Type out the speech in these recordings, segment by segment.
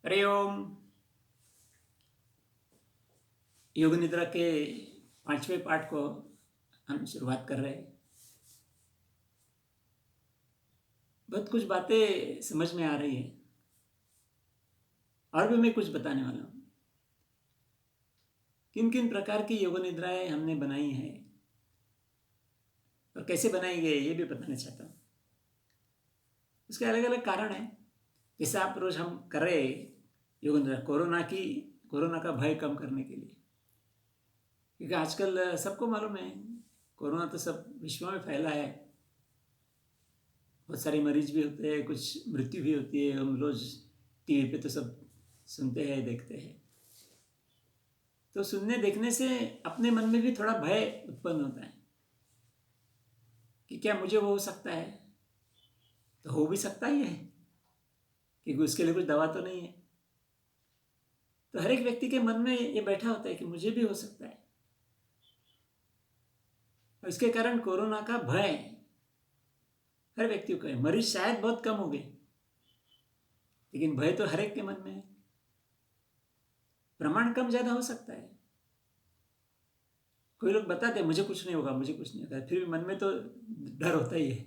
हरिओम। योग निद्रा के 5वें पाठ को हम शुरुआत कर रहे हैं। बहुत कुछ बातें समझ में आ रही है और भी मैं कुछ बताने वाला हूँ। किन किन प्रकार की योग निद्राएं हमने बनाई हैं और कैसे बनाई गई ये भी बताना चाहता हूँ। उसके अलग अलग कारण हैं। जैसे आप रोज हम कर रहे हैं योग निद्रा कोरोना का भय कम करने के लिए, क्योंकि आजकल सबको मालूम है कोरोना तो सब विश्व में फैला है। बहुत सारे मरीज भी होते हैं, कुछ मृत्यु भी होती है। हम रोज टीवी पे तो सब सुनते हैं, देखते हैं। तो सुनने देखने से अपने मन में भी थोड़ा भय उत्पन्न होता है कि क्या मुझे वो हो सकता है। तो हो भी सकता ही है, क्योंकि उसके लिए कुछ दवा तो नहीं है। तो हर एक व्यक्ति के मन में ये बैठा होता है कि मुझे भी हो सकता है। और इसके कारण कोरोना का भय हर व्यक्ति को है। मरीज शायद बहुत कम हो गए, लेकिन भय तो हर एक के मन में है। प्रमाण कम ज्यादा हो सकता है। कोई लोग बताते मुझे कुछ नहीं होगा, मुझे कुछ नहीं होगा, फिर भी मन में तो डर होता ही है।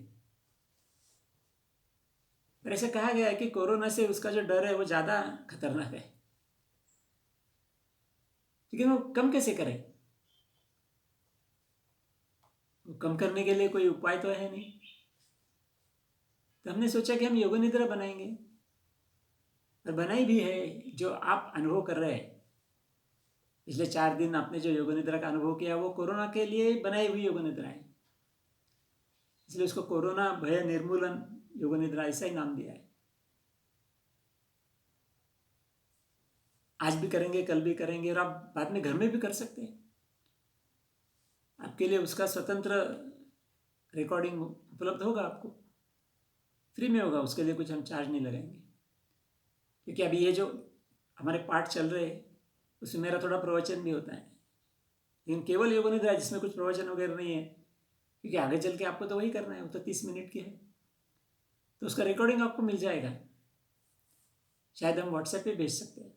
पर ऐसा कहा गया है कि कोरोना से उसका जो डर है वो ज्यादा खतरनाक है। लेकिन वो कम कैसे करें? वो कम करने के लिए कोई उपाय तो है नहीं। तो हमने सोचा कि हम योग निद्रा बनाएंगे, और बनाई भी है। जो आप अनुभव कर रहे हैं, पिछले 4 दिन आपने जो योग निद्रा का अनुभव किया वो कोरोना के लिए बनाई हुई योग निद्रा है। इसलिए उसको कोरोना भय निर्मूलन योग निद्रा ऐसा ही नाम दिया है। आज भी करेंगे, कल भी करेंगे, और आप बाद में घर में भी कर सकते हैं। आपके लिए उसका स्वतंत्र रिकॉर्डिंग उपलब्ध होगा, आपको फ्री में होगा। उसके लिए कुछ हम चार्ज नहीं लगाएंगे, क्योंकि अभी ये जो हमारे पाठ चल रहे हैं उसमें मेरा थोड़ा प्रवचन भी होता है, लेकिन केवल योग निद्रा जिसमें कुछ प्रवचन वगैरह नहीं है, क्योंकि आगे चल के आपको तो वही करना है। वो तो 30 मिनट की है, तो उसका रिकॉर्डिंग आपको मिल जाएगा। शायद हम व्हाट्सएप पे भेज सकते हैं।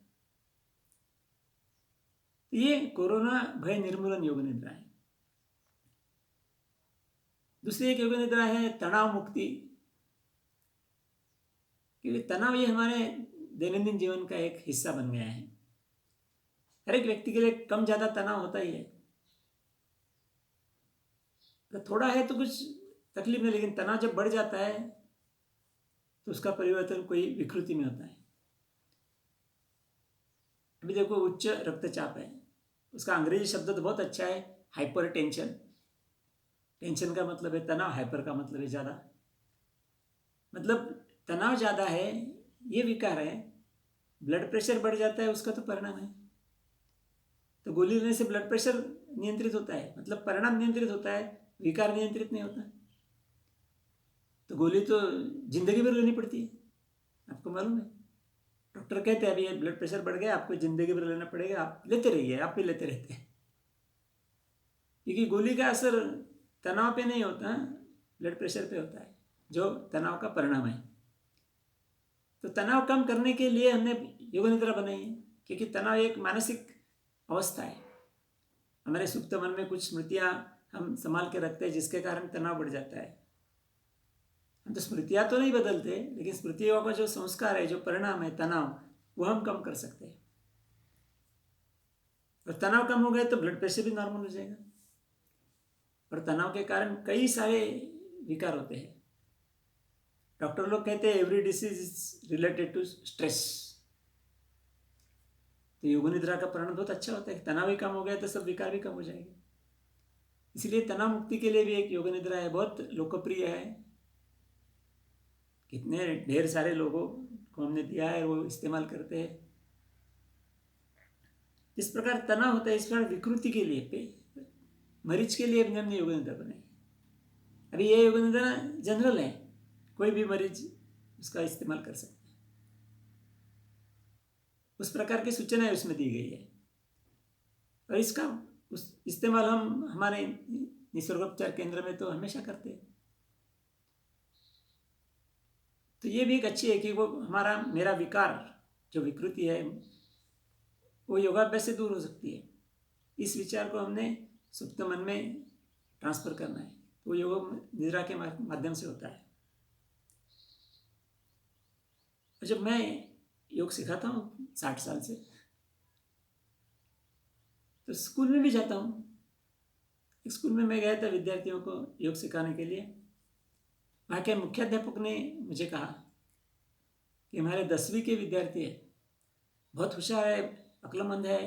तो ये कोरोना भय निर्मूलन योग निद्रा है। दूसरी एक योग निद्रा है तनाव मुक्ति, क्योंकि तनाव ये हमारे दैनंदिन जीवन का एक हिस्सा बन गया है। हर एक व्यक्ति के लिए कम ज्यादा तनाव होता ही है। तो थोड़ा है तो कुछ तकलीफ नहीं, लेकिन तनाव जब बढ़ जाता है तो उसका परिवर्तन कोई विकृति में होता है। अभी देखो उच्च रक्तचाप है, उसका अंग्रेजी शब्द तो बहुत अच्छा है, हाइपर टेंशन। टेंशन का मतलब है तनाव, हाइपर का मतलब है ज्यादा। मतलब तनाव ज्यादा है, ये विकार है। ब्लड प्रेशर बढ़ जाता है, उसका तो परिणाम है। तो गोली लेने से ब्लड प्रेशर नियंत्रित होता है, मतलब परिणाम नियंत्रित होता है, विकार नियंत्रित नहीं होता। तो गोली तो जिंदगी भर लेनी पड़ती है, आपको मालूम है। डॉक्टर कहते हैं अभी ये ब्लड प्रेशर बढ़ गया, आपको जिंदगी भर लेना पड़ेगा, आप लेते रहिए। आप भी लेते रहते हैं, क्योंकि गोली का असर तनाव पे नहीं होता, ब्लड प्रेशर पे होता है, जो तनाव का परिणाम है। तो तनाव कम करने के लिए हमने योग निद्रा बनाई है, क्योंकि तनाव एक मानसिक अवस्था है। हमारे सुप्त मन में कुछ स्मृतियां हम संभाल के रखते हैं, जिसके कारण तनाव बढ़ जाता है। हम तो स्मृतियां तो नहीं बदलते, लेकिन स्मृतियों का जो संस्कार है, जो परिणाम है तनाव, वो हम कम कर सकते हैं। और तनाव कम हो गए तो ब्लड प्रेशर भी नॉर्मल हो जाएगा। और तनाव के कारण कई सारे विकार होते हैं। डॉक्टर लोग कहते हैं every disease is related to stress. तो योग निद्रा का परिणाम बहुत अच्छा होता है। तनाव ही कम हो गया तो सब विकार भी कम हो जाएंगे। इसलिए तनाव मुक्ति के लिए भी एक योग निद्रा है, बहुत लोकप्रिय है। कितने ढेर सारे लोगों को हमने दिया है, वो इस्तेमाल करते हैं। इस प्रकार तनाव होता है, इस प्रकार विकृति के लिए मरीज के लिए हमने योग निद्रा बनाई। अभी ये योग निद्रा जनरल है, कोई भी मरीज उसका इस्तेमाल कर सकता है। उस प्रकार की सूचनाएं उसमें दी गई है, और इसका इस्तेमाल हम हमारे निसर्गोपचार केंद्र में तो हमेशा करते हैं। तो ये भी एक अच्छी है कि वो मेरा विकार जो विकृति है वो योगाभ्यास से दूर हो सकती है। इस विचार को हमने सुप्त मन में ट्रांसफर करना है, तो वो योग निद्रा के माध्यम से होता है। जब मैं योग सिखाता हूँ 60 साल से, तो स्कूल में भी जाता हूँ। एक स्कूल में मैं गया था विद्यार्थियों को योग सिखाने के लिए। वहाँ के मुख्याध्यापक ने मुझे कहा कि हमारे 10वीं के विद्यार्थी है, बहुत होशियार है, अक्लमंद है,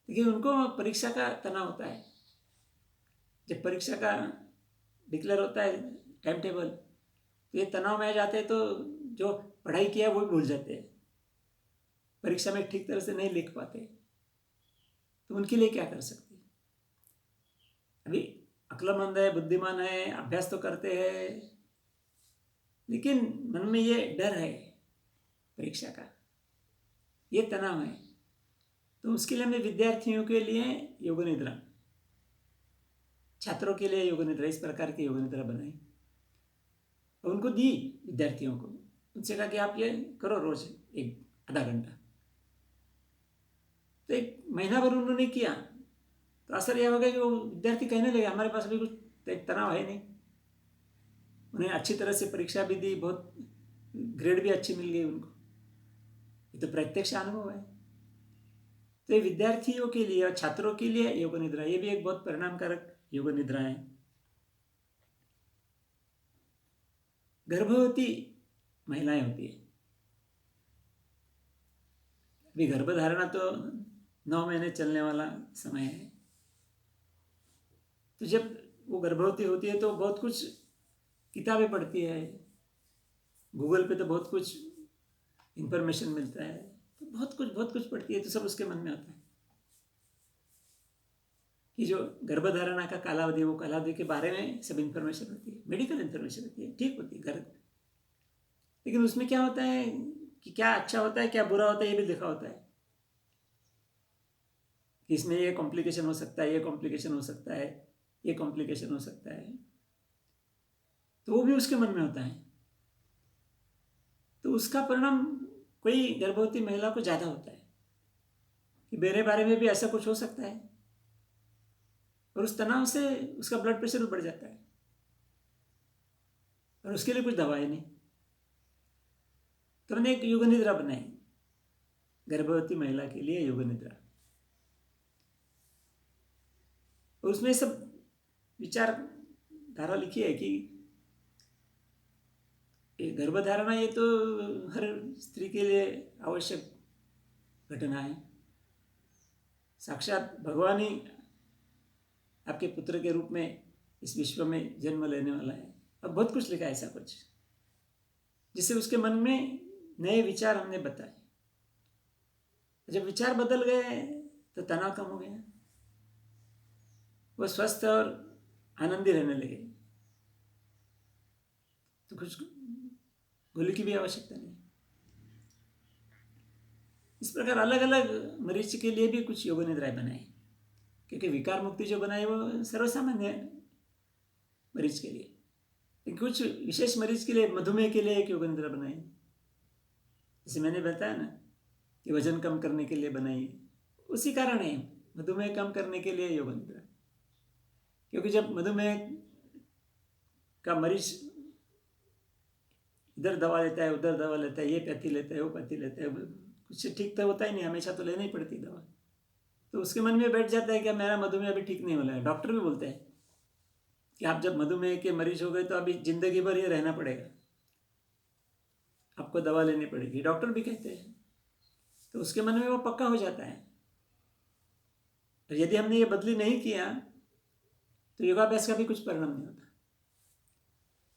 लेकिन उनको परीक्षा का तनाव होता है। जब परीक्षा का डिक्लेयर होता है टाइम टेबल, तो ये तनाव में आ जाते हैं, तो जो पढ़ाई किया है वो भी भूल जाते हैं, परीक्षा में ठीक तरह से नहीं लिख पाते। तो उनके लिए क्या कर सकते हैं? अभी अक्लमंद है, बुद्धिमान है, अभ्यास तो करते हैं, लेकिन मन में ये डर है परीक्षा का, ये तनाव है। तो उसके लिए हमने विद्यार्थियों के लिए योग निद्रा, छात्रों के लिए योग निद्रा, इस प्रकार की योग निद्रा बनाई और उनको दी विद्यार्थियों को। उनसे कहा कि आप ये करो रोज 1-आधा घंटा। तो 1 महीना भर उन्होंने किया, तो असर यह हो गया कि वो विद्यार्थी कहने लगे हमारे पास भी कुछ तनाव है नहीं। उन्हें अच्छी तरह से परीक्षा भी दी, बहुत ग्रेड भी अच्छी मिल गई उनको। ये तो प्रत्यक्ष अनुभव है। तो ये विद्यार्थियों के लिए और छात्रों के लिए योग निद्रा, ये भी एक बहुत परिणामकारक योग निद्रा है। गर्भवती महिलाएं होती है, अभी गर्भधारणा तो 9 महीने चलने वाला समय है। तो जब वो गर्भवती होती है तो बहुत कुछ किताबें पढ़ती है, गूगल पे तो बहुत कुछ इंफॉर्मेशन मिलता है, तो बहुत कुछ पढ़ती है, तो सब उसके मन में आता है कि जो गर्भधारणा का कालावधि, वो कालावधि के बारे में सब इंफॉर्मेशन होती है, मेडिकल इंफॉर्मेशन होती है, ठीक होती है लेकिन उसमें क्या होता है कि क्या अच्छा होता है, क्या बुरा होता है, ये भी लिखा होता है कि इसमें ये कॉम्प्लिकेशन हो सकता है, ये कॉम्प्लिकेशन हो सकता है, ये कॉम्प्लिकेशन हो सकता है, तो वो भी उसके मन में होता है। तो उसका परिणाम कोई गर्भवती महिला को ज़्यादा होता है कि मेरे बारे में भी ऐसा कुछ हो सकता है, और उस तनाव से उसका ब्लड प्रेशर भी बढ़ जाता है, और उसके लिए कुछ दवाई नहीं। तो मैंने एक योग निद्रा बनाई गर्भवती महिला के लिए, योग निद्रा, और उसमें सब विचार धारा लिखी है कि गर्भधारणा ये तो हर स्त्री के लिए आवश्यक घटना है। साक्षात भगवान ही आपके पुत्र के रूप में इस विश्व में जन्म लेने वाला है, और बहुत कुछ लिखा है ऐसा कुछ, जिससे उसके मन में नए विचार हमने बताए। जब विचार बदल गए तो तनाव कम हो गया, वो स्वस्थ और आनंदी रहने लगे, तो कुछ गोली की भी आवश्यकता नहीं। इस प्रकार अलग अलग मरीज के लिए भी कुछ योग निद्राएं बनाई, क्योंकि विकार मुक्ति जो बनाई वो सर्वसामान्य मरीज के लिए, लेकिन कुछ विशेष मरीज के लिए, मधुमेह के लिए एक योग निद्रा बनाई, जैसे मैंने बताया ना कि वजन कम करने के लिए बनाई, उसी कारण है मधुमेह कम करने के लिए योग निद्रा। क्योंकि जब मधुमेह का मरीज इधर दवा लेता है, उधर दवा लेता है, ये पैथी लेता है, वो पैथी लेता है, कुछ ठीक तो होता ही नहीं, हमेशा तो लेनी ही पड़ती दवा, तो उसके मन में बैठ जाता है कि मेरा मधुमेह अभी ठीक नहीं हो रहा है। डॉक्टर भी बोलते हैं कि आप जब मधुमेह के मरीज हो गए तो अभी जिंदगी भर ये रहना पड़ेगा, आपको दवा लेनी पड़ेगी, डॉक्टर भी कहते हैं। तो उसके मन में वो पक्का हो जाता है। और यदि हमने ये बदली नहीं किया तो योगाभ्यास का भी कुछ परिणाम नहीं होता।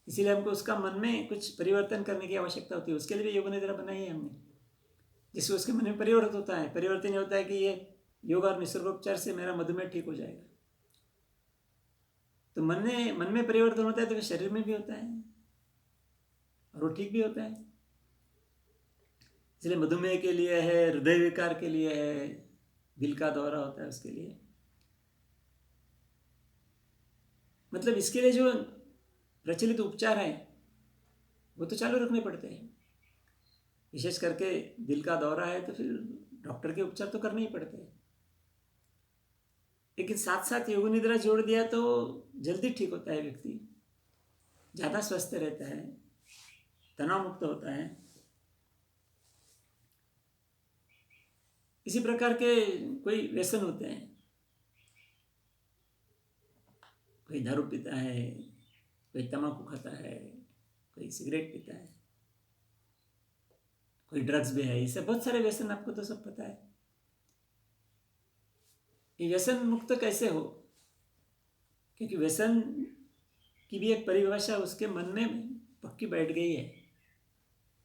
इसीलिए हमको उसका मन में कुछ परिवर्तन करने की आवश्यकता होती है। उसके लिए भी योग निद्रा बनाई है हमने, जिससे उसके मन में परिवर्तन होता है। परिवर्तन ये होता है कि ये योग और निसर्गोपचार से मेरा मधुमेह ठीक हो जाएगा। तो मन में परिवर्तन होता है तो शरीर में भी होता है, और वो ठीक भी होता है। इसलिए मधुमेह के लिए है, हृदय विकार के लिए है, दिल का दौरा होता है उसके लिए, मतलब इसके लिए जो प्रचलित उपचार है वो तो चालू रखने पड़ते हैं। विशेष करके दिल का दौरा है तो फिर डॉक्टर के उपचार तो करने ही पड़ते हैं, लेकिन साथ साथ योग निद्रा जोड़ दिया तो जल्दी ठीक होता है व्यक्ति, ज़्यादा स्वस्थ रहता है, तनाव मुक्त होता है। इसी प्रकार के कोई व्यसन होते हैं, कोई दारू पीता है, कोई तंबाकू खाता है, कोई सिगरेट पीता है, कोई ड्रग्स भी है, इससे बहुत सारे व्यसन आपको तो सब पता है। ये व्यसन मुक्त कैसे हो? क्योंकि व्यसन की भी एक परिभाषा उसके मन में पक्की बैठ गई है,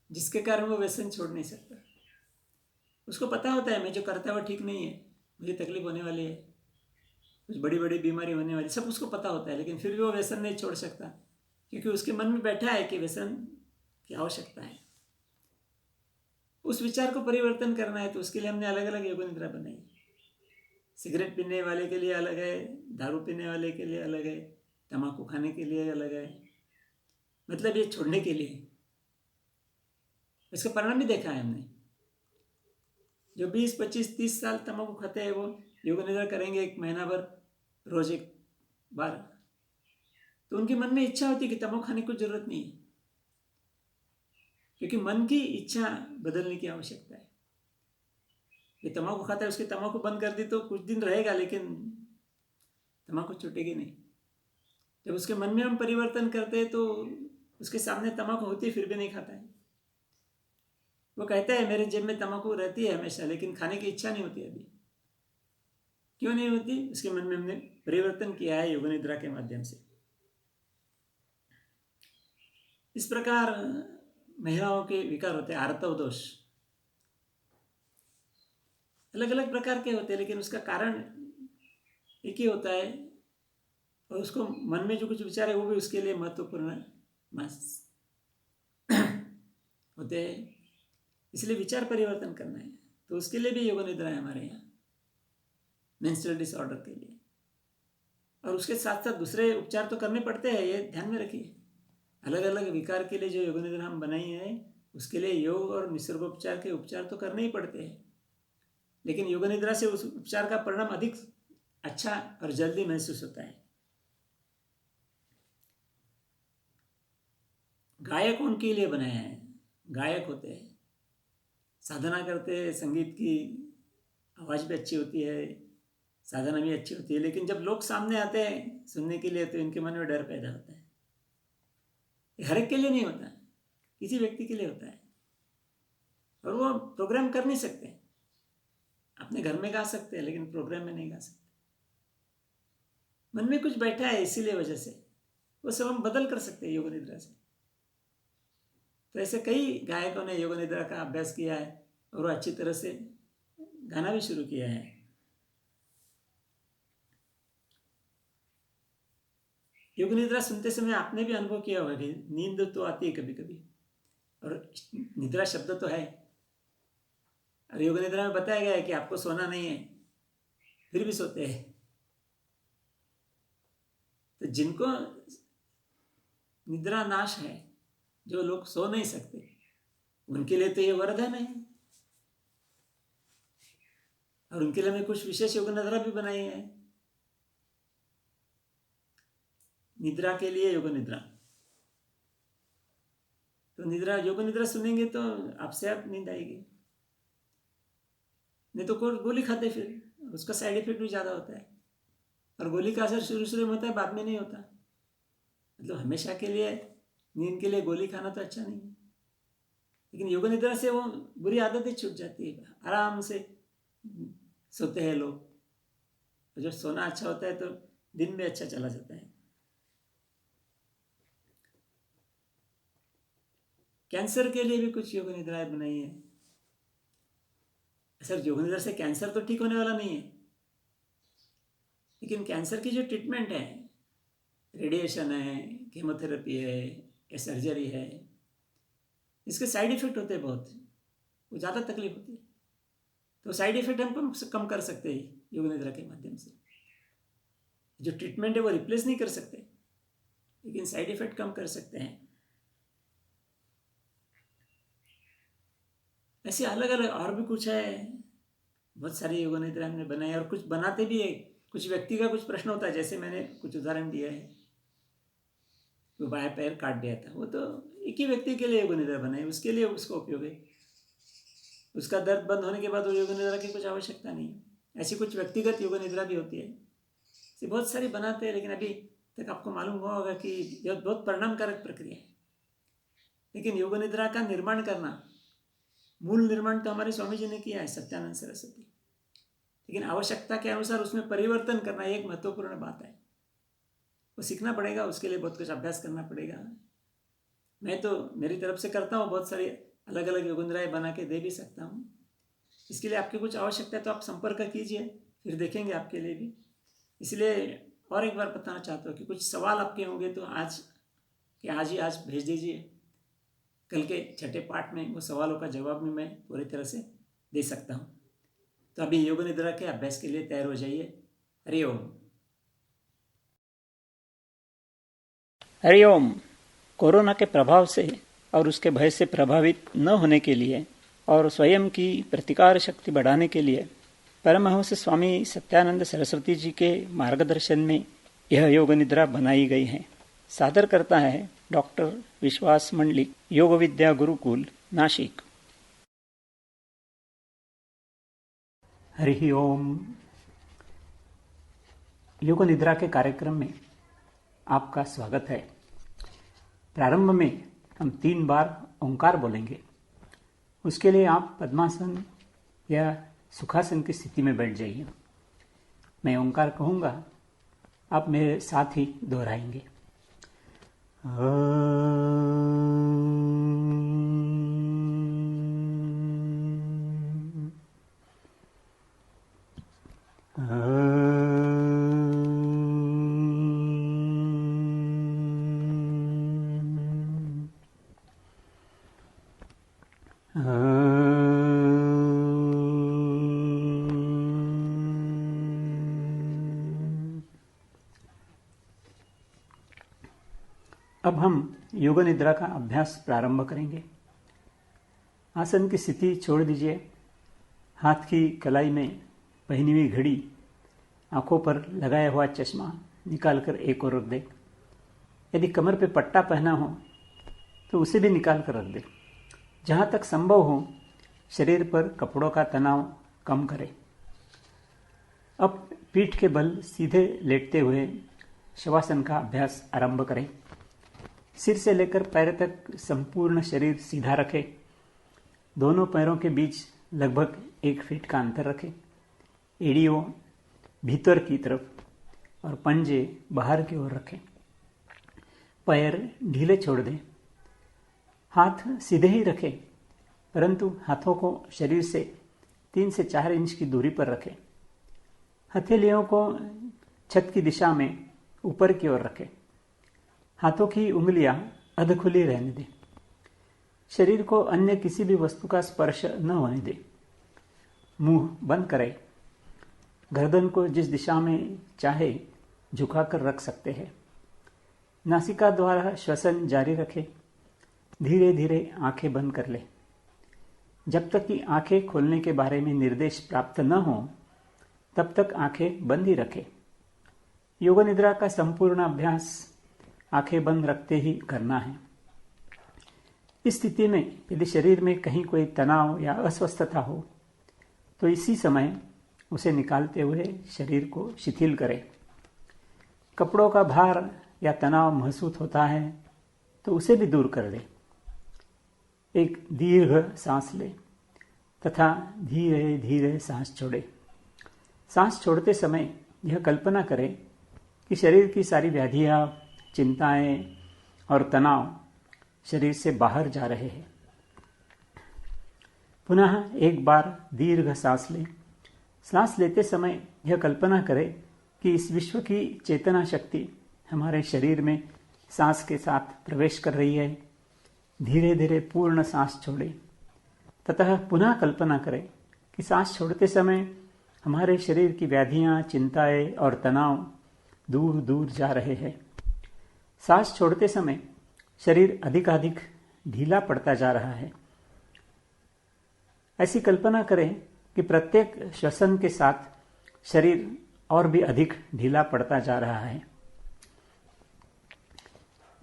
जिसके कारण वो व्यसन छोड़ नहीं सकता। उसको पता होता है मैं जो करता है वो ठीक नहीं है, मुझे तकलीफ होने वाली है, कुछ बड़ी बड़ी बीमारी होने वाली, सब उसको पता होता है, लेकिन फिर भी वो व्यसन नहीं छोड़ सकता, क्योंकि उसके मन में बैठा है कि व्यसन की आवश्यकता है। उस विचार को परिवर्तन करना है तो उसके लिए हमने अलग अलग योग निद्रा बनाई। सिगरेट पीने वाले के लिए अलग है, दारू पीने वाले के लिए अलग है, तम्बाकू खाने के लिए अलग है, मतलब ये छोड़ने के लिए। इसका परिणाम भी देखा है हमने। जो 20, 25, 30 साल तम्बाकू खाते हैं वो योग निद्रा करेंगे 1 महीना भर, रोज 1 बार, तो उनके मन में इच्छा होती है कि तम्बाकू खाने की जरूरत नहीं है, क्योंकि मन की इच्छा बदलने की आवश्यकता है। ये तम्बाकू खाता है, उसकी तम्बाकू बंद कर दी तो कुछ दिन रहेगा, लेकिन तम्बाकू छूटेगी नहीं। जब उसके मन में हम परिवर्तन करते हैं तो उसके सामने तम्बाकू होती है फिर भी नहीं खाता है। वो कहता है मेरे जेब में तम्बाकू रहती है हमेशा, लेकिन खाने की इच्छा नहीं होती अभी। क्यों नहीं होती? उसके मन में हमने परिवर्तन किया है योग निद्रा के माध्यम से। इस प्रकार महिलाओं के विकार होते हैं, आर्तव दोष अलग अलग प्रकार के होते हैं, लेकिन उसका कारण एक ही होता है, और उसको मन में जो कुछ विचार है वो भी उसके लिए महत्वपूर्ण होते हैं। इसलिए विचार परिवर्तन करना है तो उसके लिए भी योग निद्रा है हमारे यहाँ, मेंस्ट्रुअल डिसऑर्डर के लिए। और उसके साथ साथ दूसरे उपचार तो करने पड़ते हैं, ये ध्यान में रखिए। अलग अलग विकार के लिए जो योग निद्रा हम बनाई है उसके लिए योग और निसर्गोपचार के उपचार तो करने ही पड़ते हैं, लेकिन योग निद्रा से उस उपचार का परिणाम अधिक अच्छा और जल्दी महसूस होता है। गायक उनके लिए बनाया है, गायक होते हैं, साधना करते हैं, संगीत की आवाज़ भी अच्छी होती है, साधना भी अच्छी होती है, लेकिन जब लोग सामने आते हैं सुनने के लिए तो इनके मन में डर पैदा होता है। हर एक के लिए नहीं होता, किसी व्यक्ति के लिए होता है, और वो प्रोग्राम कर नहीं सकते। अपने घर में गा सकते हैं लेकिन प्रोग्राम में नहीं गा सकते। मन में कुछ बैठा है, इसीलिए वजह से वो सब हम बदल कर सकते हैं योग निद्रा से। तो ऐसे कई गायकों ने योग निद्रा का अभ्यास किया है और वो अच्छी तरह से गाना भी शुरू किया है। योग निद्रा सुनते समय आपने भी अनुभव किया होगा कि नींद तो आती है कभी कभी, और निद्रा शब्द तो है, और योग निद्रा में बताया गया है कि आपको सोना नहीं है फिर भी सोते हैं। तो जिनको निद्रा नाश है, जो लोग सो नहीं सकते, उनके लिए तो ये वरदान है, और उनके लिए मैं कुछ विशेष योग निद्रा भी बनाई है। निद्रा के लिए योग निद्रा, तो निद्रा योग निद्रा सुनेंगे तो आपसे आप नींद आएगी, नहीं तो गोली खाते फिर उसका साइड इफेक्ट भी ज़्यादा होता है, और गोली का असर शुरू में होता है, बाद में नहीं होता। मतलब हमेशा के लिए नींद के लिए गोली खाना तो अच्छा नहीं है, लेकिन योग निद्रा से वो बुरी आदतें छूट जाती है, आराम से सोते हैं लोग। तो जब सोना अच्छा होता है तो दिन में अच्छा चला जाता है। कैंसर के लिए भी कुछ योग निद्राएं बनाई है। सर योग निद्रा से कैंसर तो ठीक होने वाला नहीं है, लेकिन कैंसर की जो ट्रीटमेंट है, रेडिएशन है, कीमोथेरेपी है या सर्जरी है, इसके साइड इफेक्ट होते हैं बहुत, वो ज़्यादा तकलीफ होती है। तो साइड इफेक्ट हम कम कर सकते हैं योग निद्रा के माध्यम से। जो ट्रीटमेंट है वो रिप्लेस नहीं कर सकते, लेकिन साइड इफेक्ट कम कर सकते हैं। ऐसे अलग अलग और भी कुछ है, बहुत सारी योग निद्रा हमने बनाई और कुछ बनाते भी है। कुछ व्यक्ति का कुछ प्रश्न होता है, जैसे मैंने कुछ उदाहरण दिया है, वो बाएं पैर काट दिया था, वो तो एक ही व्यक्ति के लिए योग निद्रा बनाई, उसके लिए उसका उपयोग है। उसका दर्द बंद होने के बाद वो योग निद्रा की कुछ आवश्यकता नहीं है। ऐसी कुछ व्यक्तिगत योग निद्रा भी होती है, ऐसे बहुत सारी बनाते हैं, लेकिन अभी तक आपको मालूम हुआ होगा कि यह बहुत परिणामकारक प्रक्रिया है। लेकिन योग निद्रा का निर्माण करना, मूल निर्माण तो हमारे स्वामी जी ने किया है, सत्यानंद सरस्वती, लेकिन आवश्यकता के अनुसार उसमें परिवर्तन करना एक महत्वपूर्ण बात है। वो सीखना पड़ेगा, उसके लिए बहुत कुछ अभ्यास करना पड़ेगा। मैं तो मेरी तरफ से करता हूँ, बहुत सारी अलग अलग योग निद्राएं बना के दे भी सकता हूँ। इसके लिए आपकी कुछ आवश्यकता है तो आप संपर्क कीजिए, फिर देखेंगे आपके लिए भी। इसलिए और एक बार बताना चाहता हूँ कि कुछ सवाल आपके होंगे तो आज भेज दीजिए। कल के छठे पाठ में वो सवालों का जवाब भी मैं पूरी तरह से दे सकता हूँ। तो अभी योग निद्रा के अभ्यास के लिए तैयार हो जाइए। हरि ओम। हरि ओम। कोरोना के प्रभाव से और उसके भय से प्रभावित न होने के लिए और स्वयं की प्रतिकार शक्ति बढ़ाने के लिए परमहंस स्वामी सत्यानंद सरस्वती जी के मार्गदर्शन में यह योग निद्रा बनाई गई है। सादर करता है डॉक्टर विश्वास मंडलिक, योग विद्या गुरुकुल, नाशिक। हरि ओम। योग निद्रा के कार्यक्रम में आपका स्वागत है। प्रारंभ में हम 3 बार ओंकार बोलेंगे। उसके लिए आप पद्मासन या सुखासन की स्थिति में बैठ जाइए। मैं ओंकार कहूँगा, आप मेरे साथ ही दोहराएंगे। अब हम योग निद्रा का अभ्यास प्रारंभ करेंगे। आसन की स्थिति छोड़ दीजिए। हाथ की कलाई में पहनी हुई घड़ी, आंखों पर लगाया हुआ चश्मा निकालकर एक ओर रख दे। यदि कमर पे पट्टा पहना हो तो उसे भी निकाल कर रख दे। जहाँ तक संभव हो शरीर पर कपड़ों का तनाव कम करें। अब पीठ के बल सीधे लेटते हुए शवासन का अभ्यास आरंभ करें। सिर से लेकर पैर तक संपूर्ण शरीर सीधा रखें। दोनों पैरों के बीच लगभग 1 फीट का अंतर रखें। एड़ियों भीतर की तरफ और पंजे बाहर की ओर रखें। पैर ढीले छोड़ दें। हाथ सीधे ही रखें, परंतु हाथों को शरीर से 3 से 4 इंच की दूरी पर रखें। हथेलियों को छत की दिशा में ऊपर की ओर रखें। हाथों की उंगलियां अध खुली रहने दें। शरीर को अन्य किसी भी वस्तु का स्पर्श न होने दें। मुंह बंद करें। गर्दन को जिस दिशा में चाहे झुकाकर रख सकते हैं। नासिका द्वारा श्वसन जारी रखें। धीरे धीरे आंखें बंद कर लें। जब तक कि आंखें खोलने के बारे में निर्देश प्राप्त न हो तब तक आंखें बंद ही रखें। योग निद्रा का संपूर्ण अभ्यास आंखें बंद रखते ही करना है। इस स्थिति में यदि शरीर में कहीं कोई तनाव या अस्वस्थता हो तो इसी समय उसे निकालते हुए शरीर को शिथिल करें। कपड़ों का भार या तनाव महसूस होता है तो उसे भी दूर कर दें। एक दीर्घ सांस लें तथा धीरे धीरे सांस छोड़ें। सांस छोड़ते समय यह कल्पना करें कि शरीर की सारी व्याधियां, चिंताएं और तनाव शरीर से बाहर जा रहे हैं। पुनः एक बार दीर्घ सांस लें। सांस लेते समय यह कल्पना करें कि इस विश्व की चेतना शक्ति हमारे शरीर में सांस के साथ प्रवेश कर रही है। धीरे धीरे पूर्ण सांस छोड़ें तथा पुनः कल्पना करें कि सांस छोड़ते समय हमारे शरीर की व्याधियां, चिंताएं और तनाव दूर दूर जा रहे हैं। सांस छोड़ते समय शरीर अधिकाधिक ढीला पड़ता जा रहा है। ऐसी कल्पना करें कि प्रत्येक श्वसन के साथ शरीर और भी अधिक ढीला पड़ता जा रहा है।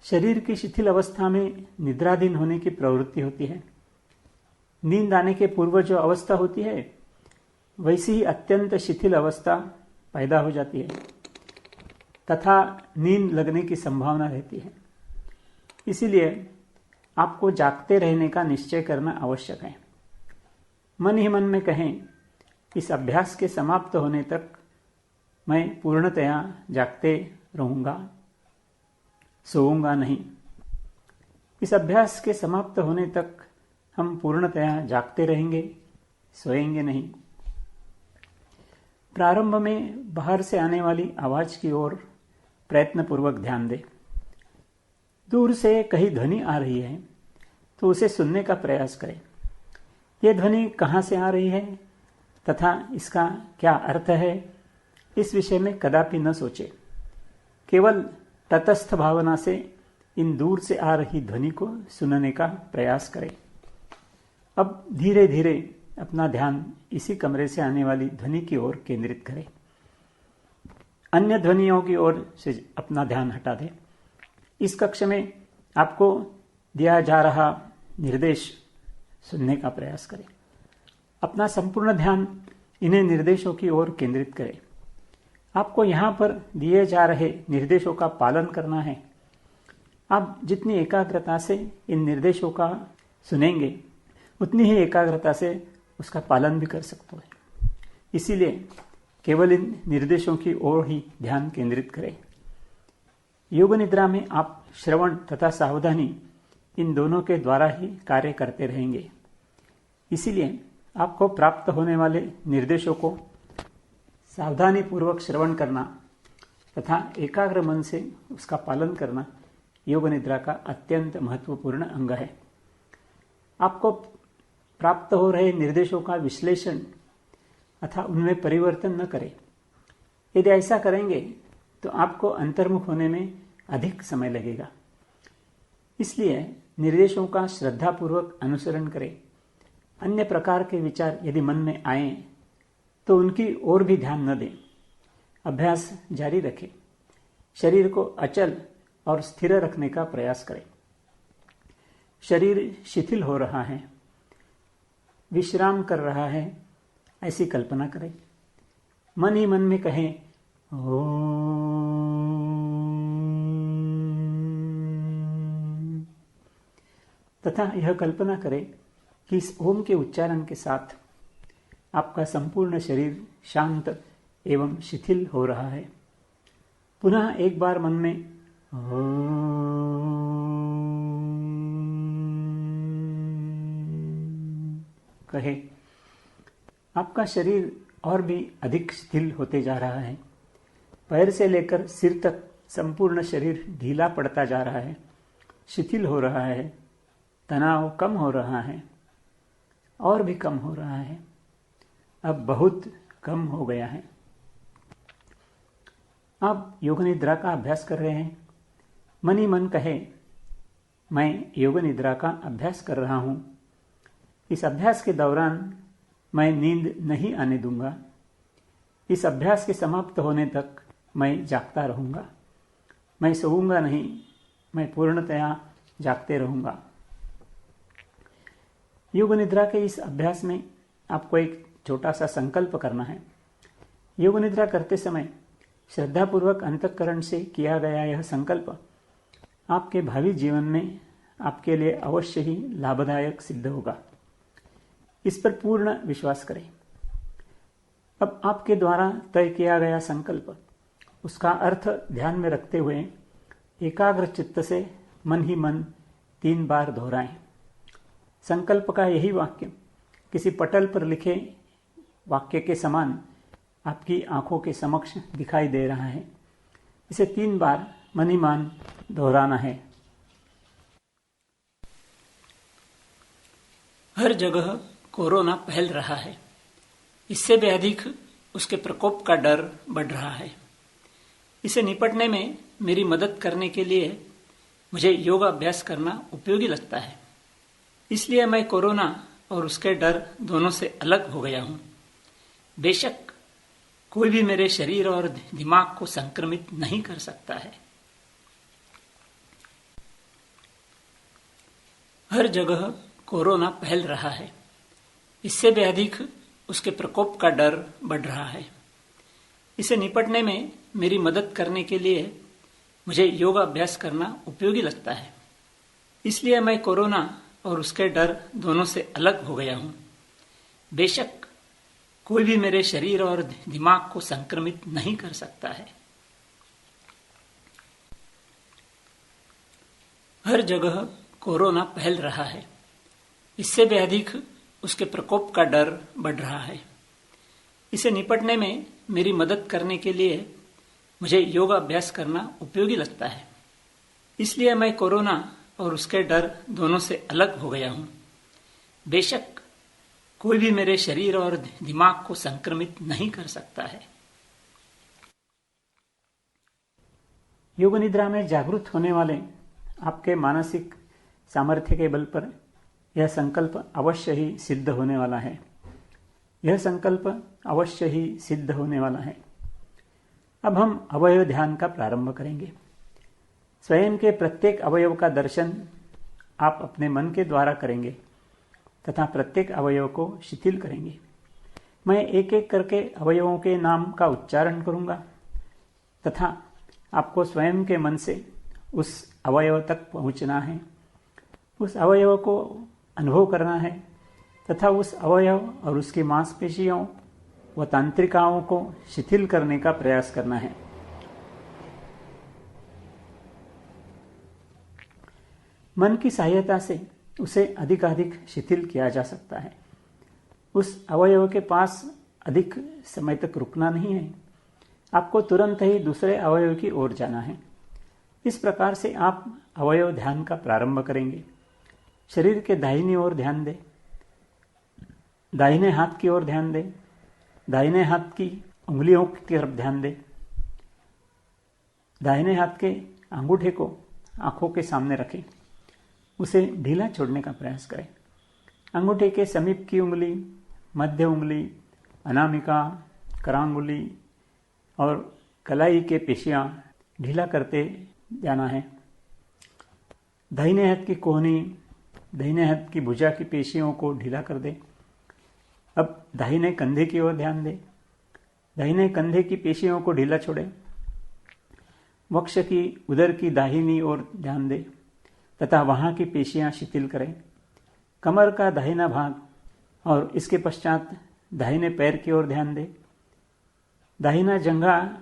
शरीर की शिथिल अवस्था में निद्राधीन होने की प्रवृत्ति होती है। नींद आने के पूर्व जो अवस्था होती है वैसी ही अत्यंत शिथिल अवस्था पैदा हो जाती है तथा नींद लगने की संभावना रहती है। इसीलिए आपको जागते रहने का निश्चय करना आवश्यक है। मन ही मन में कहें, इस अभ्यास के समाप्त होने तक मैं पूर्णतया जागते रहूंगा, सोऊंगा नहीं। इस अभ्यास के समाप्त होने तक हम पूर्णतया जागते रहेंगे, सोएंगे नहीं। प्रारंभ में बाहर से आने वाली आवाज की ओर प्रयत्नपूर्वक ध्यान दें। दूर से कहीं ध्वनि आ रही है तो उसे सुनने का प्रयास करें। यह ध्वनि कहाँ से आ रही है तथा इसका क्या अर्थ है, इस विषय में कदापि न सोचे। केवल तटस्थ भावना से इन दूर से आ रही ध्वनि को सुनने का प्रयास करें। अब धीरे धीरे अपना ध्यान इसी कमरे से आने वाली ध्वनि की ओर केंद्रित करें। अन्य ध्वनियों की ओर से अपना ध्यान हटा दें। इस कक्ष में आपको दिया जा रहा निर्देश सुनने का प्रयास करें। अपना संपूर्ण ध्यान इन्हें निर्देशों की ओर केंद्रित करें। आपको यहाँ पर दिए जा रहे निर्देशों का पालन करना है। आप जितनी एकाग्रता से इन निर्देशों का सुनेंगे उतनी ही एकाग्रता से उसका पालन भी कर सकते हैं। इसीलिए केवल इन निर्देशों की ओर ही ध्यान केंद्रित करें। योग निद्रा में आप श्रवण तथा सावधानी इन दोनों के द्वारा ही कार्य करते रहेंगे। इसीलिए आपको प्राप्त होने वाले निर्देशों को सावधानी पूर्वक श्रवण करना तथा एकाग्र मन से उसका पालन करना योग निद्रा का अत्यंत महत्वपूर्ण अंग है। आपको प्राप्त हो रहे निर्देशों का विश्लेषण अथवा उनमें परिवर्तन न करें। यदि ऐसा करेंगे तो आपको अंतर्मुख होने में अधिक समय लगेगा। इसलिए निर्देशों का श्रद्धापूर्वक अनुसरण करें। अन्य प्रकार के विचार यदि मन में आए तो उनकी ओर भी ध्यान न दें। अभ्यास जारी रखें। शरीर को अचल और स्थिर रखने का प्रयास करें। शरीर शिथिल हो रहा है, विश्राम कर रहा है, ऐसी कल्पना करें। मन ही मन में कहें ओम, तथा यह कल्पना करें कि इस ओम के उच्चारण के साथ आपका संपूर्ण शरीर शांत एवं शिथिल हो रहा है। पुनः एक बार मन में कहे। आपका शरीर और भी अधिक शिथिल होते जा रहा है। पैर से लेकर सिर तक संपूर्ण शरीर ढीला पड़ता जा रहा है, शिथिल हो रहा है, तनाव कम हो रहा है, और भी कम हो रहा है, अब बहुत कम हो गया है। आप योग निद्रा का अभ्यास कर रहे हैं। मन ही मन कहे, मैं योग निद्रा का अभ्यास कर रहा हूं। इस अभ्यास के दौरान मैं नींद नहीं आने दूंगा। इस अभ्यास के समाप्त होने तक मैं जागता रहूंगा। मैं सोऊंगा नहीं, मैं पूर्णतया जागते रहूंगा। योग निद्रा के इस अभ्यास में आपको एक छोटा सा संकल्प करना है। योग निद्रा करते समय श्रद्धापूर्वक अंतःकरण से किया गया यह संकल्प आपके भावी जीवन में आपके लिए अवश्य ही लाभदायक सिद्ध होगा। इस पर पूर्ण विश्वास करें। अब आपके द्वारा तय किया गया संकल्प, उसका अर्थ ध्यान में रखते हुए एकाग्र चित्त से मन ही मन 3 बार दोहराएं। संकल्प का यही वाक्य किसी पटल पर लिखे वाक्य के समान आपकी आंखों के समक्ष दिखाई दे रहा है। इसे 3 बार मन ही मन दोहराना है। हर जगह कोरोना फैल रहा है। इससे भी अधिक उसके प्रकोप का डर बढ़ रहा है। इसे निपटने में मेरी मदद करने के लिए मुझे योग अभ्यास करना उपयोगी लगता है। इसलिए मैं कोरोना और उसके डर दोनों से अलग हो गया हूं। बेशक कोई भी मेरे शरीर और दिमाग को संक्रमित नहीं कर सकता है। हर जगह कोरोना फैल रहा है। इससे भी अधिक उसके प्रकोप का डर बढ़ रहा है। इसे निपटने में मेरी मदद करने के लिए मुझे योग अभ्यास करना उपयोगी लगता है। इसलिए मैं कोरोना और उसके डर दोनों से अलग हो गया हूं। बेशक कोई भी मेरे शरीर और दिमाग को संक्रमित नहीं कर सकता है। हर जगह कोरोना फैल रहा है। इससे भी अधिक उसके प्रकोप का डर बढ़ रहा है। इसे निपटने में मेरी मदद करने के लिए मुझे योग अभ्यास करना उपयोगी लगता है। इसलिए मैं कोरोना और उसके डर दोनों से अलग हो गया हूं। बेशक कोई भी मेरे शरीर और दिमाग को संक्रमित नहीं कर सकता है। योग निद्रा में जागृत होने वाले आपके मानसिक सामर्थ्य के बल पर यह संकल्प अवश्य ही सिद्ध होने वाला है। यह संकल्प अवश्य ही सिद्ध होने वाला है। अब हम अवयव ध्यान का प्रारंभ करेंगे। स्वयं के प्रत्येक अवयव का दर्शन आप अपने मन के द्वारा करेंगे तथा प्रत्येक अवयव को शिथिल करेंगे। मैं एक एक करके अवयवों के नाम का उच्चारण करूंगा तथा आपको स्वयं के मन से उस अवयव तक पहुंचना है, उस अवयव को अनुभव करना है तथा उस अवयव और उसकी मांसपेशियों व तंत्रिकाओं को शिथिल करने का प्रयास करना है। मन की सहायता से उसे अधिकाधिक शिथिल किया जा सकता है। उस अवयव के पास अधिक समय तक रुकना नहीं है, आपको तुरंत ही दूसरे अवयव की ओर जाना है। इस प्रकार से आप अवयव ध्यान का प्रारंभ करेंगे। शरीर के दाहिनी ओर ध्यान दें, दाहिने हाथ की ओर ध्यान दें, दाहिने हाथ की उंगलियों की तरफ ध्यान दें, दाहिने हाथ के अंगूठे को आंखों के सामने रखें, उसे ढीला छोड़ने का प्रयास करें। अंगूठे के समीप की उंगली, मध्य उंगली, अनामिका, करांगुली और कलाई के पेशियां ढीला करते जाना है। दाहिने हाथ की कोहनी, दाहिने हाथ की भुजा की पेशियों को ढीला कर दें। अब दाहिने कंधे की ओर ध्यान दें, दाहिने कंधे की पेशियों को ढीला छोड़ें। वक्ष की उदर की दाहिनी ओर ध्यान दें तथा वहां की पेशियां शिथिल करें। कमर का दाहिना भाग और इसके पश्चात दाहिने पैर की ओर ध्यान दें। दाहिना जंघा,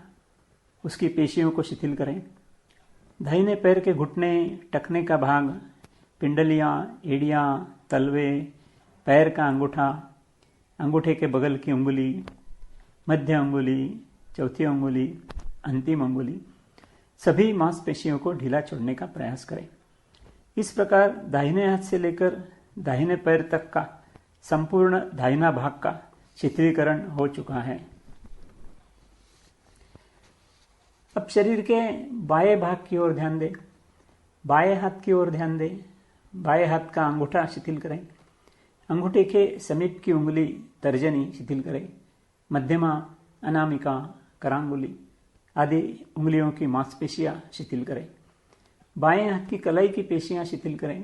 उसकी पेशियों को शिथिल करें। दाहिने पैर के घुटने, टखने का भाग, पिंडलियां, एड़ियां, तलवे, पैर का अंगूठा, अंगूठे के बगल की उंगली, मध्य अंगुली, चौथी अंगुली, अंतिम अंगुली, सभी मांसपेशियों को ढीला छोड़ने का प्रयास करें। इस प्रकार दाहिने हाथ से लेकर दाहिने पैर तक का संपूर्ण दाहिना भाग का शिथिलीकरण हो चुका है। अब शरीर के बाएं भाग की ओर ध्यान दें, बाएं हाथ की ओर ध्यान दें। बाएं हाथ का अंगूठा शिथिल करें, अंगूठे के समीप की उंगली तर्जनी शिथिल करें। मध्यमा, अनामिका, करांगुली आदि उंगलियों की मांसपेशियां शिथिल करें। बाएं हाथ की कलाई की पेशियां शिथिल करें।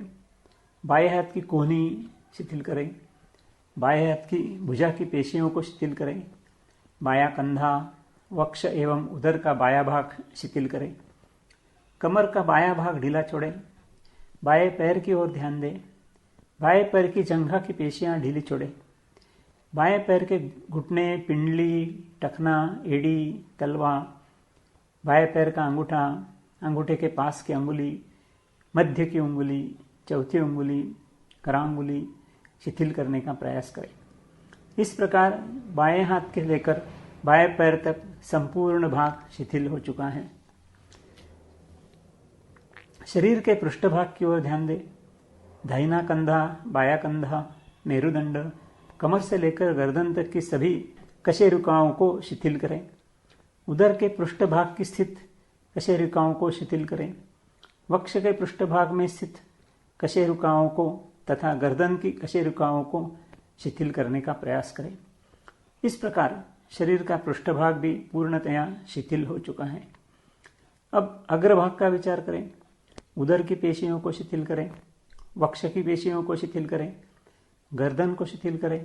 बाएं हाथ की कोहनी शिथिल करें। बाएं हाथ की भुजा की पेशियों को शिथिल करें। बायां कंधा, वक्ष एवं उदर का बायां भाग शिथिल करें। कमर का बायां भाग ढीला छोड़ें। बाएं पैर की ओर ध्यान दें। बाएं पैर की जंघा की पेशियां ढीली छोड़ें। बाएं पैर के घुटने, पिंडली, टखना, एड़ी, तलवा, बाएं पैर का अंगूठा, अंगूठे के पास की अंगुली, मध्य की उंगली, चौथी उंगली, करांगुली शिथिल करने का प्रयास करें। इस प्रकार बाएं हाथ के लेकर बाएं पैर तक संपूर्ण भाग शिथिल हो चुका है। शरीर के पृष्ठभाग की ओर ध्यान दें। दाहिना कंधा, बायां कंधा, मेरुदंड, कमर से लेकर गर्दन तक की सभी कशेरुकाओं को शिथिल करें। उदर के पृष्ठभाग की स्थित कशेरुकाओं को शिथिल करें। वक्ष के पृष्ठभाग में स्थित कशेरुकाओं को तथा गर्दन की कशेरुकाओं को शिथिल करने का प्रयास करें। इस प्रकार शरीर का पृष्ठभाग भी पूर्णतया शिथिल हो चुका है। अब अग्रभाग का विचार करें। उदर की पेशियों को शिथिल करें, वक्ष की पेशियों को शिथिल करें, गर्दन को शिथिल करें।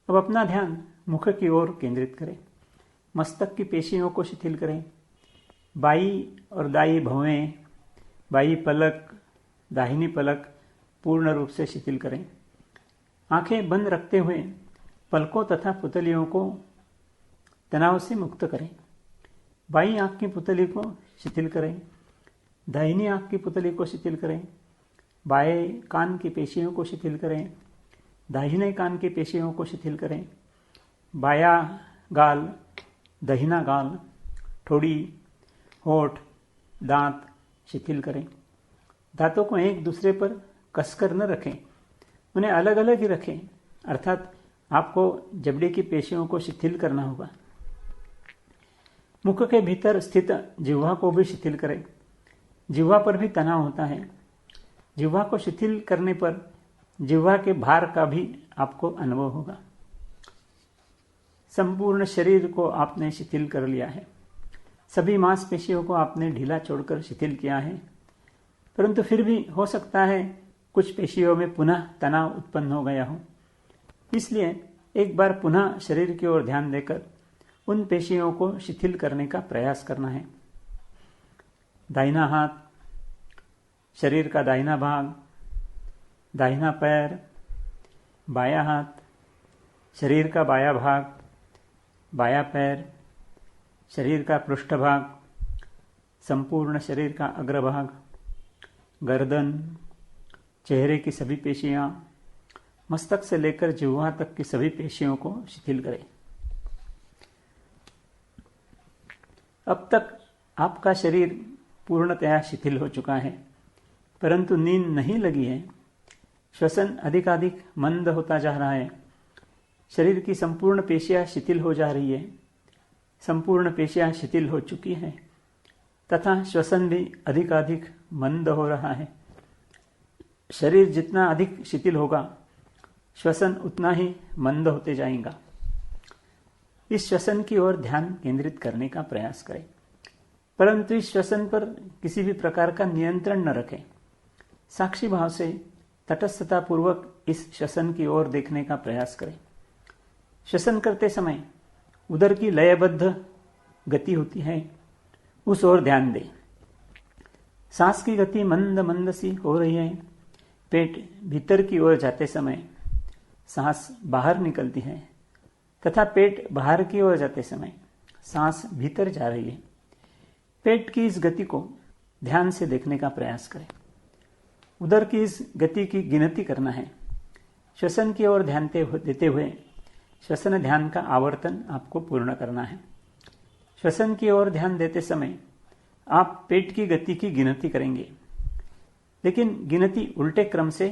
अब अपना ध्यान मुख की ओर केंद्रित करें। मस्तक की पेशियों को शिथिल करें। बाई और दाई भौहें, बाई पलक, दाहिनी पलक पूर्ण रूप से शिथिल करें। आंखें बंद रखते हुए पलकों तथा पुतलियों को तनाव से मुक्त करें। बाई आंख की पुतली को शिथिल करें, दाहिनी आंख की पुतली को शिथिल करें। बाएं कान की पेशियों को शिथिल करें, दाहिने कान की पेशियों को शिथिल करें। बायां गाल, दाहिना गाल, ठोड़ी, होठ, दांत शिथिल करें। दांतों को एक दूसरे पर कसकर न रखें, उन्हें अलग अलग ही रखें, अर्थात आपको जबड़े की पेशियों को शिथिल करना होगा। मुख के भीतर स्थित जिह्वा को भी शिथिल करें। जिह्वा पर भी तनाव होता है। जिह्वा को शिथिल करने पर जिह्वा के भार का भी आपको अनुभव होगा। संपूर्ण शरीर को आपने शिथिल कर लिया है। सभी मांसपेशियों को आपने ढीला छोड़कर शिथिल किया है, परंतु फिर भी हो सकता है कुछ पेशियों में पुनः तनाव उत्पन्न हो गया हो। इसलिए एक बार पुनः शरीर की ओर ध्यान देकर उन पेशियों को शिथिल करने का प्रयास करना है। दाहिना हाथ, शरीर का दाहिना भाग, दाहिना पैर, बायां हाथ, शरीर का बायां भाग, बायां पैर, शरीर का पृष्ठभाग, संपूर्ण शरीर का अग्रभाग, गर्दन, चेहरे की सभी पेशियां, मस्तक से लेकर जिह्वा तक की सभी पेशियों को शिथिल करें। अब तक आपका शरीर पूर्णतया शिथिल हो चुका है, परंतु नींद नहीं लगी है। श्वसन अधिकाधिक मंद होता जा रहा है। शरीर की संपूर्ण पेशियां शिथिल हो जा रही है। संपूर्ण पेशियां शिथिल हो चुकी हैं तथा श्वसन भी अधिकाधिक मंद हो रहा है। शरीर जितना अधिक शिथिल होगा, श्वसन उतना ही मंद होते जाएगा। इस श्वसन की ओर ध्यान केंद्रित करने का प्रयास करें, परंतु इस श्वसन पर किसी भी प्रकार का नियंत्रण न रखें। साक्षी भाव से तटस्थता पूर्वक इस श्वसन की ओर देखने का प्रयास करें। श्वसन करते समय उदर की लयबद्ध गति होती है, उस ओर ध्यान दें। सांस की गति मंद मंद सी हो रही है। पेट भीतर की ओर जाते समय सांस बाहर निकलती है तथा पेट बाहर की ओर जाते समय सांस भीतर जा रही है। पेट की इस गति को ध्यान से देखने का प्रयास करें। उदर की इस गति की गिनती करना है। श्वसन की ओर ध्यान देते हुए श्वसन ध्यान का आवर्तन आपको पूर्ण करना है। श्वसन की ओर ध्यान देते समय आप पेट की गति की गिनती करेंगे, लेकिन गिनती उल्टे क्रम से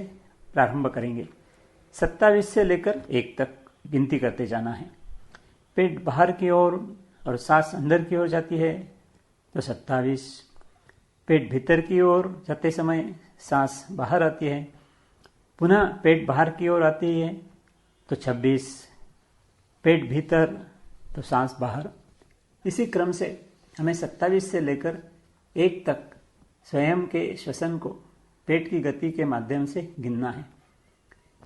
प्रारंभ करेंगे। 27 से लेकर 1 तक गिनती करते जाना है। पेट बाहर की ओर और सांस अंदर की ओर जाती है तो 27। पेट भीतर की ओर जाते समय सांस बाहर आती है, पुनः पेट बाहर की ओर आती है तो 26। पेट भीतर तो सांस बाहर। इसी क्रम से हमें 27 से लेकर 1 तक स्वयं के श्वसन को पेट की गति के माध्यम से गिनना है।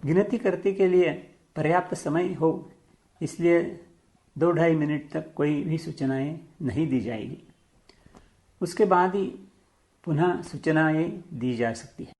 गिनती करने के लिए पर्याप्त समय हो, इसलिए 2-2.5 मिनट तक कोई भी सूचनाएं नहीं दी जाएगी। उसके बाद ही पुनः सूचनाएं दी जा सकती है।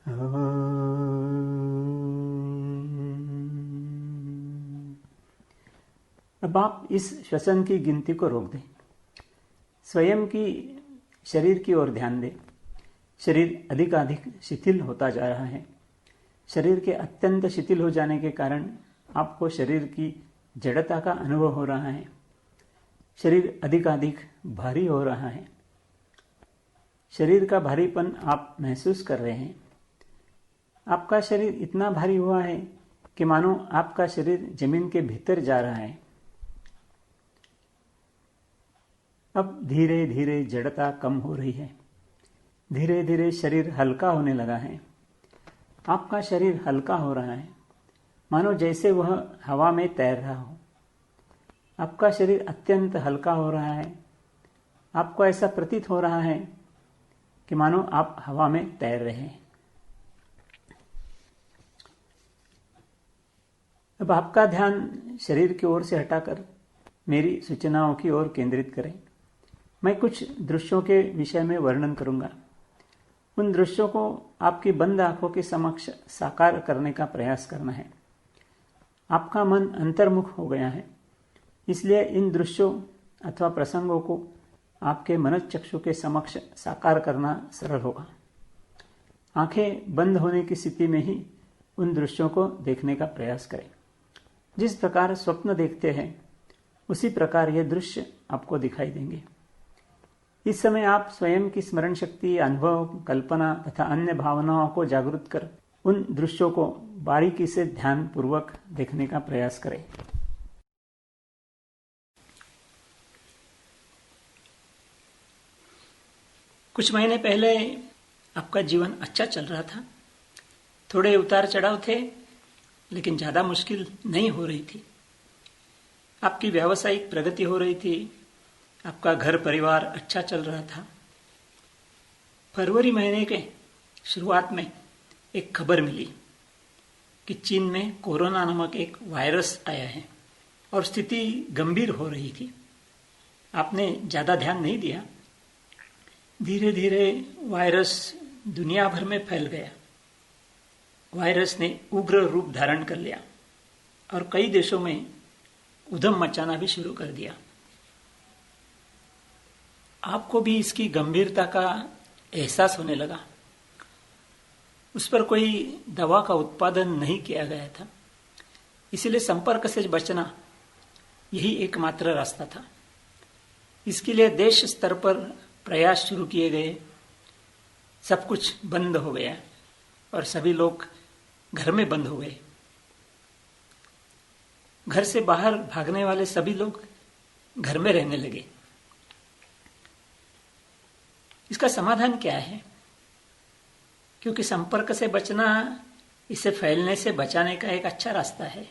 अब आप इस श्वसन की गिनती को रोक दें, स्वयं की शरीर की ओर ध्यान दें। शरीर अधिकाधिक शिथिल होता जा रहा है। शरीर के अत्यंत शिथिल हो जाने के कारण आपको शरीर की जड़ता का अनुभव हो रहा है। शरीर अधिकाधिक भारी हो रहा है। शरीर का भारीपन आप महसूस कर रहे हैं। आपका शरीर इतना भारी हुआ है कि मानो आपका शरीर जमीन के भीतर जा रहा है। अब धीरे धीरे जड़ता कम हो रही है। धीरे धीरे शरीर हल्का होने लगा है। आपका शरीर हल्का हो रहा है, मानो जैसे वह हवा में तैर रहा हो। आपका शरीर अत्यंत हल्का हो रहा है। आपको ऐसा प्रतीत हो रहा है कि मानो आप हवा में तैर रहे हैं। अब आपका ध्यान शरीर की ओर से हटाकर मेरी सूचनाओं की ओर केंद्रित करें। मैं कुछ दृश्यों के विषय में वर्णन करूंगा। उन दृश्यों को आपकी बंद आंखों के समक्ष साकार करने का प्रयास करना है। आपका मन अंतर्मुख हो गया है, इसलिए इन दृश्यों अथवा प्रसंगों को आपके मनोचक्षु के समक्ष साकार करना सरल होगा। आंखें बंद होने की स्थिति में ही उन दृश्यों को देखने का प्रयास करें। जिस प्रकार स्वप्न देखते हैं उसी प्रकार ये दृश्य आपको दिखाई देंगे। इस समय आप स्वयं की स्मरण शक्ति, अनुभव, कल्पना तथा अन्य भावनाओं को जागृत कर उन दृश्यों को बारीकी से ध्यान पूर्वक देखने का प्रयास करें। कुछ महीने पहले आपका जीवन अच्छा चल रहा था। थोड़े उतार चढ़ाव थे, लेकिन ज्यादा मुश्किल नहीं हो रही थी। आपकी व्यावसायिक प्रगति हो रही थी। आपका घर परिवार अच्छा चल रहा था। फरवरी महीने के शुरुआत में एक खबर मिली कि चीन में कोरोना नामक एक वायरस आया है और स्थिति गंभीर हो रही थी। आपने ज्यादा ध्यान नहीं दिया। धीरे धीरे वायरस दुनिया भर में फैल गया। वायरस ने उग्र रूप धारण कर लिया और कई देशों में उधम मचाना भी शुरू कर दिया। आपको भी इसकी गंभीरता का एहसास होने लगा। उस पर कोई दवा का उत्पादन नहीं किया गया था, इसलिए संपर्क से बचना यही एकमात्र रास्ता था। इसके लिए देश स्तर पर प्रयास शुरू किए गए। सब कुछ बंद हो गया और सभी लोग घर में बंद हो गए। घर से बाहर भागने वाले सभी लोग घर में रहने लगे। इसका समाधान क्या है? क्योंकि संपर्क से बचना इसे फैलने से बचाने का एक अच्छा रास्ता है,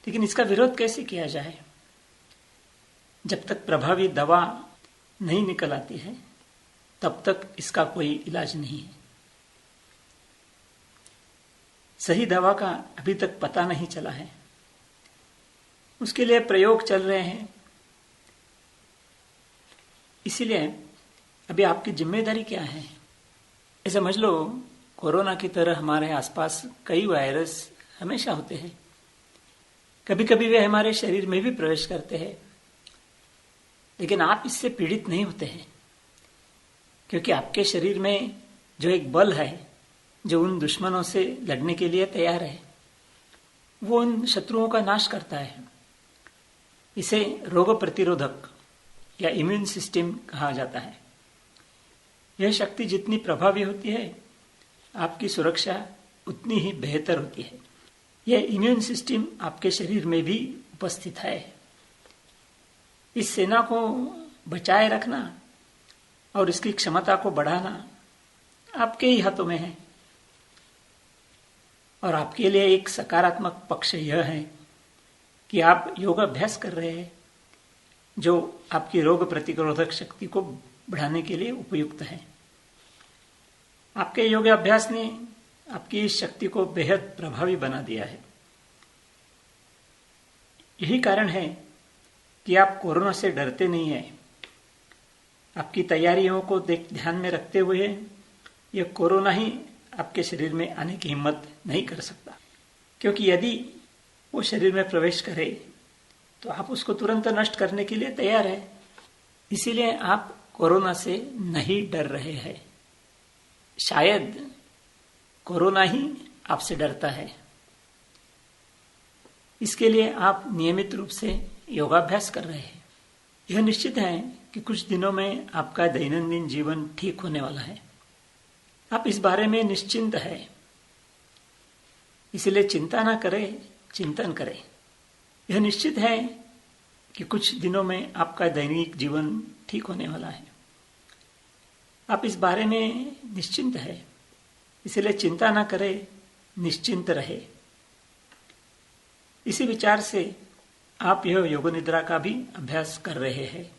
लेकिन इसका विरोध कैसे किया जाए? जब तक प्रभावी दवा नहीं निकल आती है तब तक इसका कोई इलाज नहीं है। सही दवा का अभी तक पता नहीं चला है। उसके लिए प्रयोग चल रहे हैं। इसीलिए अभी आपकी जिम्मेदारी क्या है? ऐसे समझ लो, कोरोना की तरह हमारे आसपास कई वायरस हमेशा होते हैं। कभी कभी वे हमारे शरीर में भी प्रवेश करते हैं, लेकिन आप इससे पीड़ित नहीं होते हैं, क्योंकि आपके शरीर में जो एक बल है जो उन दुश्मनों से लड़ने के लिए तैयार है, वो उन शत्रुओं का नाश करता है। इसे रोग प्रतिरोधक या इम्यून सिस्टम कहा जाता है। यह शक्ति जितनी प्रभावी होती है, आपकी सुरक्षा उतनी ही बेहतर होती है। यह इम्यून सिस्टम आपके शरीर में भी उपस्थित है। इस सेना को बचाए रखना और इसकी क्षमता को बढ़ाना आपके ही हाथों में है। और आपके लिए एक सकारात्मक पक्ष यह है कि आप योग अभ्यास कर रहे हैं, जो आपकी रोग प्रतिरोधक शक्ति को बढ़ाने के लिए उपयुक्त है। आपके योग अभ्यास ने आपकी इस शक्ति को बेहद प्रभावी बना दिया है। यही कारण है कि आप कोरोना से डरते नहीं हैं। आपकी तैयारियों को ध्यान में रखते हुए यह कोरोना ही आपके शरीर में आने की हिम्मत नहीं कर सकता, क्योंकि यदि वो शरीर में प्रवेश करे तो आप उसको तुरंत नष्ट करने के लिए तैयार है। इसीलिए आप कोरोना से नहीं डर रहे हैं। शायद कोरोना ही आपसे डरता है। इसके लिए आप नियमित रूप से योगाभ्यास कर रहे हैं। यह निश्चित है कि कुछ दिनों में आपका दैनंदिन जीवन ठीक होने वाला है। आप इस बारे में निश्चिंत है, इसलिए चिंता ना करें, चिंतन करें। यह निश्चित है कि कुछ दिनों में आपका दैनिक जीवन ठीक होने वाला है। आप इस बारे में निश्चिंत है, इसलिए चिंता ना करें, निश्चिंत रहे। इसी विचार से आप यह योग निद्रा का भी अभ्यास कर रहे हैं।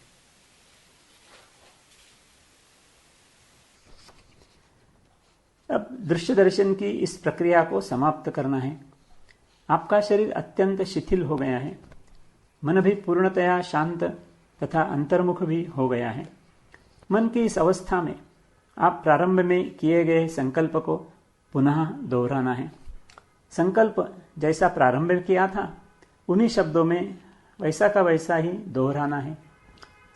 अब दृश्य दर्शन की इस प्रक्रिया को समाप्त करना है। आपका शरीर अत्यंत शिथिल हो गया है, मन भी पूर्णतया शांत तथा अंतर्मुख भी हो गया है। मन की इस अवस्था में आप प्रारंभ में किए गए संकल्प को पुनः दोहराना है। संकल्प जैसा प्रारंभ किया था उन्हीं शब्दों में वैसा का वैसा ही दोहराना है।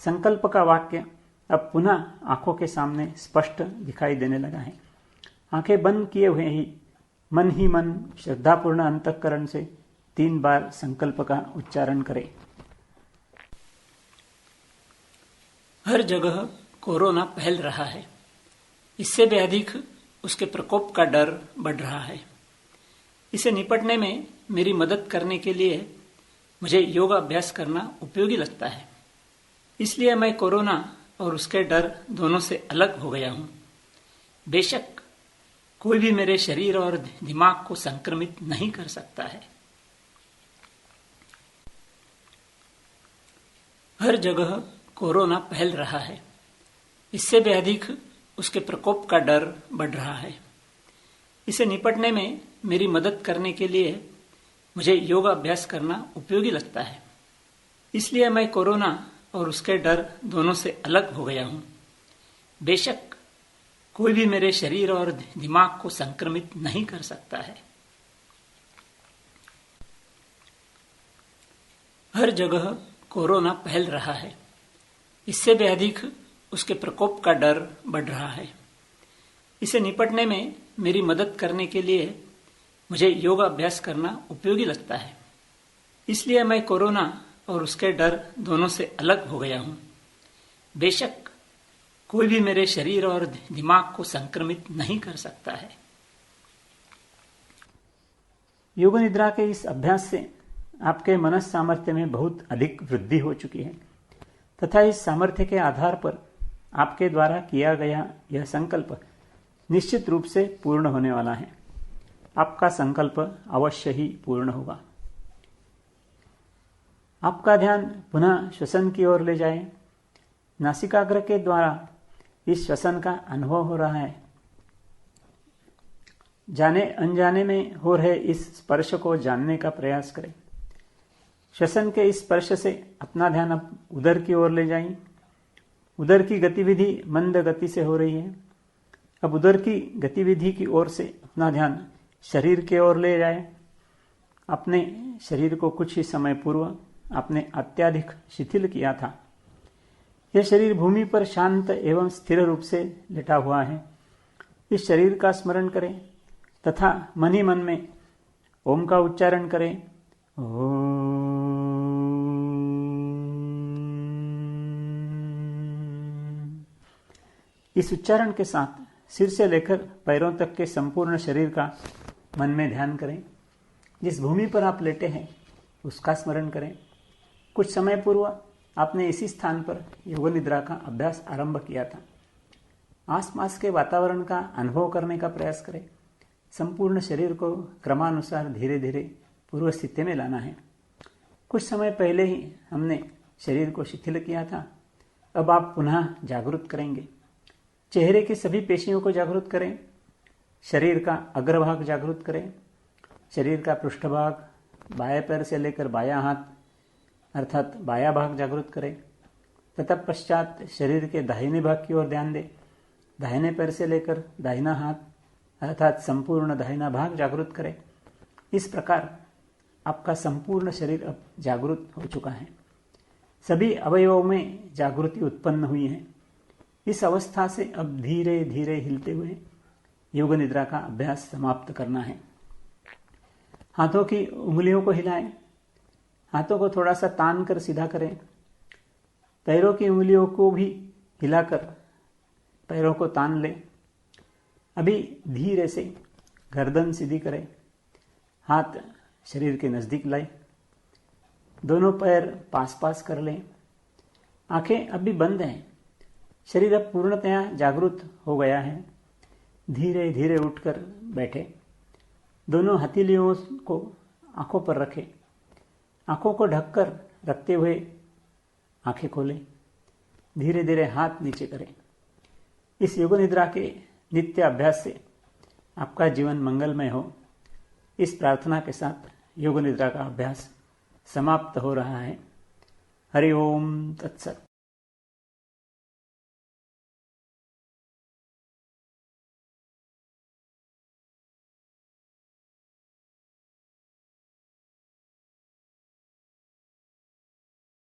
संकल्प का वाक्य अब पुनः आंखों के सामने स्पष्ट दिखाई देने लगा है। आंखें बंद किए हुए ही मन श्रद्धापूर्ण अंतःकरण से 3 बार संकल्प का उच्चारण करें। हर जगह कोरोना फैल रहा है। इससे भी अधिक उसके प्रकोप का डर बढ़ रहा है। इसे निपटने में मेरी मदद करने के लिए मुझे योग अभ्यास करना उपयोगी लगता है। इसलिए मैं कोरोना और उसके डर दोनों से अलग हो गया हूं। बेशक कोई भी मेरे शरीर और दिमाग को संक्रमित नहीं कर सकता है। हर जगह कोरोना फैल रहा है। इससे भी अधिक उसके प्रकोप का डर बढ़ रहा है। इसे निपटने में मेरी मदद करने के लिए मुझे योग अभ्यास करना उपयोगी लगता है। इसलिए मैं कोरोना और उसके डर दोनों से अलग हो गया हूं। बेशक कोई भी मेरे शरीर और दिमाग को संक्रमित नहीं कर सकता है। हर जगह कोरोना फैल रहा है। इससे भी अधिक उसके प्रकोप का डर बढ़ रहा है। इसे निपटने में मेरी मदद करने के लिए मुझे योग अभ्यास करना उपयोगी लगता है। इसलिए मैं कोरोना और उसके डर दोनों से अलग हो गया हूं। बेशक कोई भी मेरे शरीर और दिमाग को संक्रमित नहीं कर सकता है। योग निद्रा के इस अभ्यास से आपके मनस सामर्थ्य में बहुत अधिक वृद्धि हो चुकी है तथा इस सामर्थ्य के आधार पर आपके द्वारा किया गया यह संकल्प निश्चित रूप से पूर्ण होने वाला है। आपका संकल्प अवश्य ही पूर्ण होगा। आपका ध्यान पुनः श्वसन की ओर ले जाए। नासिकाग्र के द्वारा इस श्वसन का अनुभव हो रहा है। जाने अनजाने में हो रहे इस स्पर्श को जानने का प्रयास करें। श्वसन के इस स्पर्श से अपना ध्यान अब उदर की ओर ले जाएं। उदर की गतिविधि मंद गति से हो रही है। अब उदर की गतिविधि की ओर से अपना ध्यान शरीर की ओर ले जाए। अपने शरीर को कुछ ही समय पूर्व आपने अत्यधिक शिथिल किया था। यह शरीर भूमि पर शांत एवं स्थिर रूप से लेटा हुआ है। इस शरीर का स्मरण करें तथा मन ही मन में ओम का उच्चारण करें। इस उच्चारण के साथ सिर से लेकर पैरों तक के संपूर्ण शरीर का मन में ध्यान करें। जिस भूमि पर आप लेटे हैं उसका स्मरण करें। कुछ समय पूर्व आपने इसी स्थान पर योग निद्रा का अभ्यास आरंभ किया था। आसपास के वातावरण का अनुभव करने का प्रयास करें। संपूर्ण शरीर को क्रमानुसार धीरे धीरे पूर्व स्थिति में लाना है। कुछ समय पहले ही हमने शरीर को शिथिल किया था। अब आप पुनः जागृत करेंगे। चेहरे की सभी पेशियों को जागृत करें। शरीर का अग्रभाग जागृत करें। शरीर का पृष्ठभाग, बाएं पैर से लेकर बायां हाथ अर्थात बायां भाग जागृत करें। तथा पश्चात शरीर के दाहिने भाग की ओर ध्यान दें। दाहिने पैर से लेकर दाहिना हाथ अर्थात संपूर्ण दाहिना भाग जागृत करें। इस प्रकार आपका संपूर्ण शरीर अब जागृत हो चुका है। सभी अवयवों में जागृति उत्पन्न हुई है। इस अवस्था से अब धीरे धीरे हिलते हुए योग निद्रा का अभ्यास समाप्त करना है। हाथों की उंगलियों को हिलाएं, हाथों को थोड़ा सा तान कर सीधा करें, पैरों की उंगलियों को भी हिलाकर पैरों को तान लें। अभी धीरे से गर्दन सीधी करें, हाथ शरीर के नजदीक लाएं, दोनों पैर पास पास कर लें। आंखें अभी बंद हैं, शरीर अब पूर्णतया जागृत हो गया है। धीरे धीरे उठकर बैठे, दोनों हथेलियों को आंखों पर रखें, आंखों को ढककर रखते हुए आंखें खोलें। धीरे धीरे हाथ नीचे करें। इस योग निद्रा के नित्य अभ्यास से आपका जीवन मंगलमय हो, इस प्रार्थना के साथ योग निद्रा का अभ्यास समाप्त हो रहा है। हरि ओम तत्सत।